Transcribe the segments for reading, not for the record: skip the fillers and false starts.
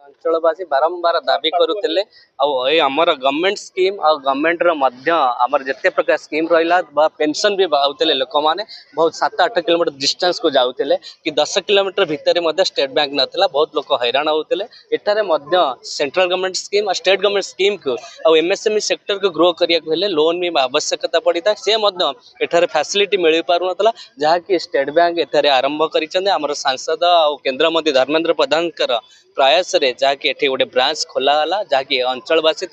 अंचलवासी बारंबार दाबी करुले आमर गवर्नमेंट स्कीम आ गवर्नमेंट आमर जिते प्रकार स्कीम रहा पेंशन भी पाते लोक मैंने बहुत 7-8 किलोमीटर डिस्टेंस को जाते कि 10 किलोमीटर भितर स्टेट बैंक नाला बहुत लोग हैरान होते एठारे central government scheme state government scheme को एमएसएमई सेक्टर को ग्रो करने लोन भी आवश्यकता पड़ता है से फैसिलिटी मिल पार ना जहाँकि स्टेट बैंक एठारे आरंभ कर सांसद और केंद्र मंत्री धर्मेंद्र प्रधान प्रयास रे जहाँकि एठी गोटे ब्रांच खोलाला जहाँकि अंचलवासी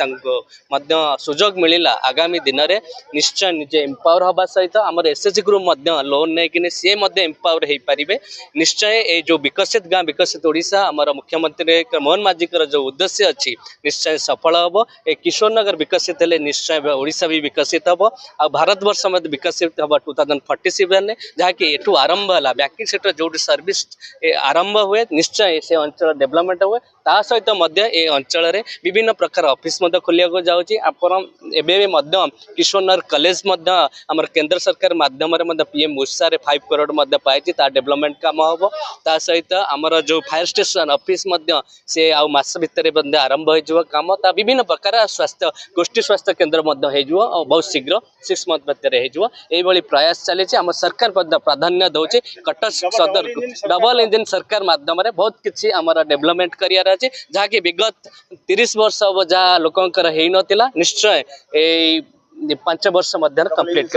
सुजोग मिलला आगामी दिन में निश्चय निजे एम्पावर हवा सहित आमर एसएचजी ग्रुप लोन नहीं सी एम्पावर हो पारे निश्चय ये जो विकसित गाँ विकसित ओडिशा आमर मुख्यमंत्री मोहन माझी जो उद्देश्य अच्छी निश्चय सफल हम ए किशोरनगर विकसित हेले निश्चय ओडिशा भी विकसित हम आ भारत वर्ष विकसित हम 2047 जहाँकि एठू आरंभ है बैंकिंग सेक्टर जो सर्विस आरंभ हुए निश्चय से अंचल डेवलपमेंट हुए ता सहित ए अंचल विभिन्न प्रकार ऑफिस खोलिया जाऊँगी आपन किशोरनगर कॉलेज आमर केंद्र सरकार माध्यम पीएम उषा 5 करोड़ पाई डेवलपमेंट काम हम ता सहित आमर जो फायर स्टेशन ऑफिस से आस भितर आरंभ हो काम ता विभिन्न प्रकार स्वास्थ्य गोष्ठी स्वास्थ्य केंद्र हो बहुत शीघ्र 6 मंथ भितर हो प्रयास चली आम सरकार प्राधान्य दौर कटक सदर डबल इंजिन सरकार माध्यम बहुत किसी आमर डेवलपमेंट कर जहाँकि विगत 30 वर्ष जहाँ लोकंर हो निश्चय 5 वर्ष कंप्लीट